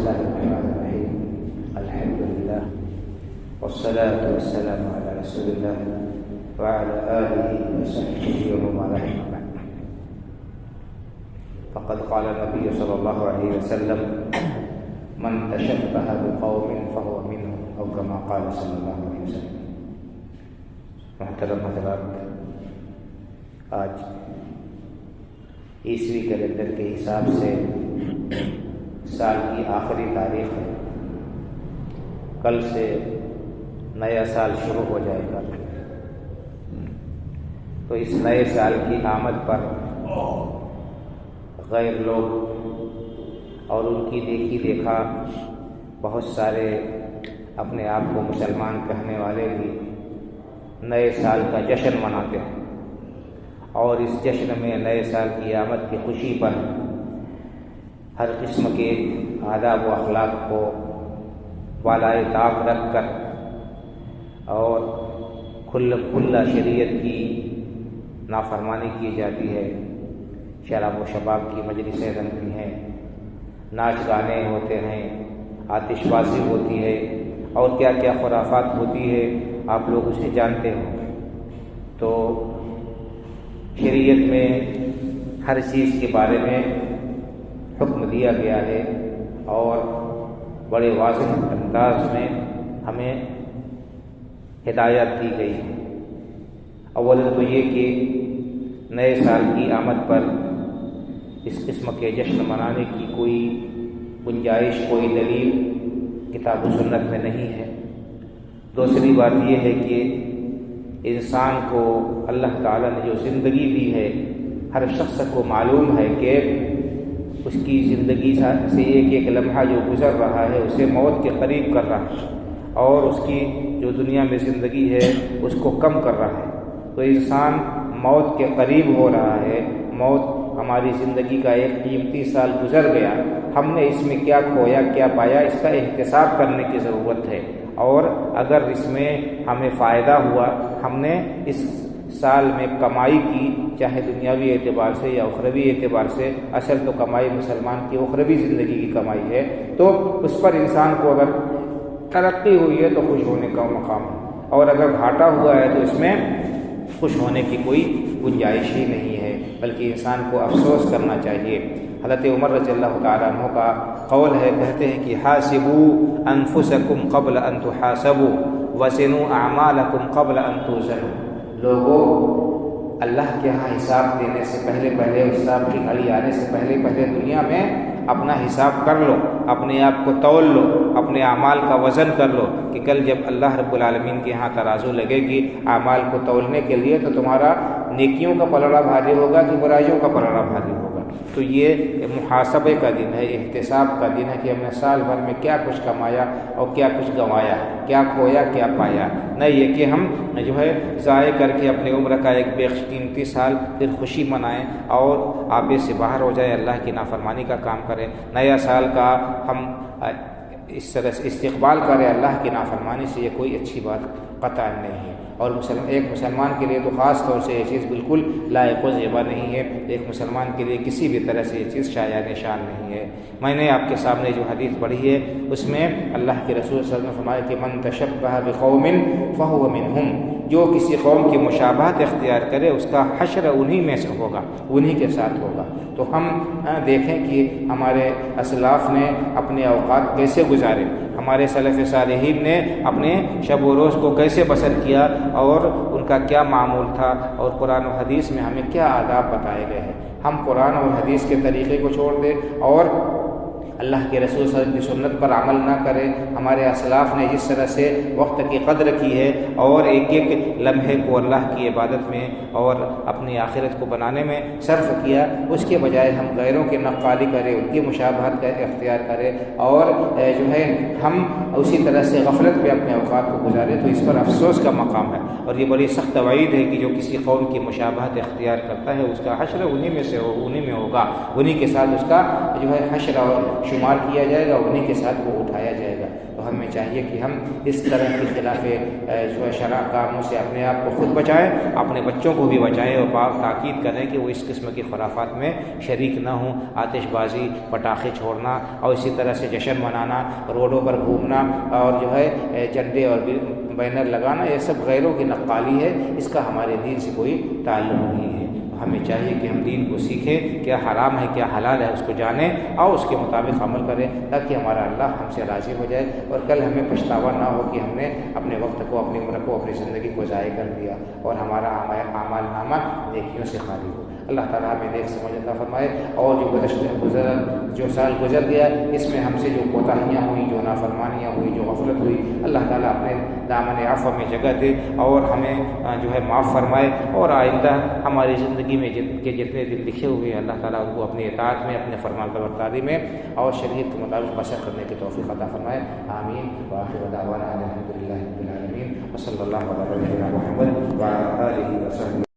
الله الرحمن الرحيم. الحمد لله والصلاة والسلام على رسول الله وعلى آله وصحبه ومن والاه. فقد قال النبي صلى الله عليه وسلم: من تشبه بقوم فهو منهم، او كما قال صلی اللہ علیہ وسلم. محترم حضرات، آج عیسوی کیلنڈر کے حساب سے سال کی آخری تاریخ ہے. کل سے نیا سال شروع ہو جائے گا. تو اس نئے سال کی آمد پر غیر لوگ اور ان کی دیکھی دیکھا بہت سارے اپنے آپ کو مسلمان کہنے والے بھی نئے سال کا جشن مناتے ہیں، اور اس جشن میں نئے سال کی آمد کی خوشی پر ہر قسم کے آداب و اخلاق کو بالائے طاق رکھ کر اور کھلا شریعت کی نافرمانی کی جاتی ہے. شراب و شباب کی مجلسیں رنگتی ہیں، ناچ گانے ہوتے ہیں، آتش بازی ہوتی ہے، اور کیا کیا خرافات ہوتی ہے آپ لوگ اسے جانتے ہو. تو شریعت میں ہر چیز کے بارے میں حکم دیا گیا ہے اور بڑے واضح انداز میں ہمیں ہدایت دی گئی ہے. اولا تو یہ کہ نئے سال کی آمد پر اس قسم کے جشن منانے کی کوئی گنجائش، کوئی دلیل کتاب و سنت میں نہیں ہے. دوسری بات یہ ہے کہ انسان کو اللہ تعالیٰ نے جو زندگی دی ہے، ہر شخص کو معلوم ہے کہ اس کی زندگی سے ایک ایک لمحہ جو گزر رہا ہے اسے موت کے قریب کر رہا ہے، اور اس کی جو دنیا میں زندگی ہے اس کو کم کر رہا ہے. تو انسان موت کے قریب ہو رہا ہے. موت ہماری زندگی کا ایک قیمتی سال گزر گیا. ہم نے اس میں کیا کھویا، کیا پایا، اس کا احتساب کرنے کی ضرورت ہے. اور اگر اس میں ہمیں فائدہ ہوا، ہم نے اس سال میں کمائی کی، چاہے دنیاوی اعتبار سے یا اخروی اعتبار سے. اصل تو کمائی مسلمان کی اخروی زندگی کی کمائی ہے. تو اس پر انسان کو اگر ترقی ہوئی ہے تو خوش ہونے کا مقام ہے، اور اگر گھاٹا ہوا ہے تو اس میں خوش ہونے کی کوئی گنجائش ہی نہیں ہے، بلکہ انسان کو افسوس کرنا چاہیے. حضرت عمر رضی اللہ تعالیٰ عنہ کا قول ہے، کہتے ہیں کہ حاسبوا انفسکم قبل ان تحاسبوا وزنوا اعمالکم قبل ان توزنوا. لوگوں، اللہ کے ہاں حساب دینے سے پہلے، حساب کی گھڑی آنے سے پہلے دنیا میں اپنا حساب کر لو، اپنے آپ کو تول لو، اپنے اعمال کا وزن کر لو، کہ کل جب اللہ رب العالمین کے ہاں ترازو لگے گی اعمال کو تولنے کے لیے تو تمہارا نیکیوں کا پلڑا بھاری ہوگا کہ برائیوں کا پلڑا بھاری ہوگا. تو یہ محاسبے کا دن ہے، احتساب کا دن ہے کہ ہم نے سال بھر میں کیا کچھ کمایا اور کیا کچھ گنوایا، کیا کھویا کیا پایا. نہ یہ کہ ہم جو ہے ضائع کر کے اپنی عمر کا ایک بے قیمتی سال پھر خوشی منائیں اور آبے سے باہر ہو جائیں، اللہ کی نافرمانی کا کام کریں. نیا سال کا ہم اس طرح سے استقبال کریں اللہ کی نافرمانی سے، یہ کوئی اچھی بات قطعا نہیں ہے. اور ایک مسلمان کے لیے تو خاص طور سے یہ چیز بالکل لائق و زیبا نہیں ہے. ایک مسلمان کے لیے کسی بھی طرح سے یہ چیز شایع نشان نہیں ہے. میں نے آپ کے سامنے جو حدیث پڑھی ہے اس میں اللہ کے رسول صلی اللہ علیہ وسلم نے فرمایا کہ من تشبہ بقوم فہو منہم. جو کسی قوم کی مشابہت اختیار کرے اس کا حشر انہی میں سے ہوگا، انہی کے ساتھ ہوگا. تو ہم دیکھیں کہ ہمارے اسلاف نے اپنے اوقات کیسے گزارے، ہمارے سلف صالحین نے اپنے شب و روز کو کیسے بسر کیا، اور ان کا کیا معمول تھا، اور قرآن و حدیث میں ہمیں کیا آداب بتائے گئے ہیں. ہم قرآن اور حدیث کے طریقے کو چھوڑ دیں اور اللہ کے رسول صلی اللہ علیہ وسلم کی سنت پر عمل نہ کریں. ہمارے اسلاف نے جس طرح سے وقت کی قدر کی ہے اور ایک ایک لمحے کو اللہ کی عبادت میں اور اپنی آخرت کو بنانے میں صرف کیا، اس کے بجائے ہم غیروں کی نقالی کریں، ان کی مشابہت کا اختیار کریں اور جو ہے ہم اسی طرح سے غفلت پہ اپنے اوقات کو گزاریں، تو اس پر افسوس کا مقام ہے. اور یہ بڑی سخت وعید ہے کہ جو کسی قوم کی مشابہت اختیار کرتا ہے اس کا حشر انہی میں سے انہی میں ہوگا، انہی کے ساتھ اس کا جو ہے حشر اور شمار کیا جائے گا، انہی کے ساتھ وہ اٹھایا جائے گا. تو ہمیں ہمیں چاہیے کہ ہم اس طرح کے خلاف جو شرع کاموں سے اپنے آپ کو خود بچائیں، اپنے بچوں کو بھی بچائیں، اور تاکید کریں کہ وہ اس قسم کی خرافات میں شریک نہ ہوں۔ آتش بازی، پٹاخے چھوڑنا اور اسی طرح سے جشن منانا، روڈوں پر گھومنا اور جو ہے جھنڈے اور بینر لگانا، یہ سب غیروں کی نقالی ہے، اس کا ہمارے دین سے کوئی تعلق نہیں ہے۔ ہمیں چاہیے کہ ہم دین کو سیکھیں، کیا حرام ہے کیا حلال ہے اس کو جانیں اور اس کے مطابق عمل کریں، تاکہ ہمارا اللہ ہم سے راضی ہو جائے اور کل ہمیں پچھتاوا نہ ہو کہ ہم نے اپنے وقت کو، اپنی عمر کو، اپنی زندگی کو ضائع کر دیا اور ہمارا اعمال نامہ نیکیوں سے خالی ہو۔ اللہ تعالیٰ ہمیں نیک سمجھ عطا فرمائے، اور جو سال گزر گیا اس میں ہم سے جو کوتاہیاں ہوئیں، جو نافرمانیاں ہوئی، جو غفلت ہوئی، اللہ تعالیٰ اپنے دامن عفو میں جگہ دے اور ہمیں جو ہے معاف فرمائے، اور آئندہ ہماری زندگی میں جتنے دن لکھے ہوئے ہیں اللہ تعالیٰ ان کو اپنی اطاعت میں، اپنے فرمانبرداری میں اور شریعت کے مطابق بسر کرنے کی توفیق عطا فرمائے۔ آمین۔ وآخر دعوانا الحمد للہ رب العالمین، وصلی اللہ علیہ محمد وعلی آلہ وصحبہ۔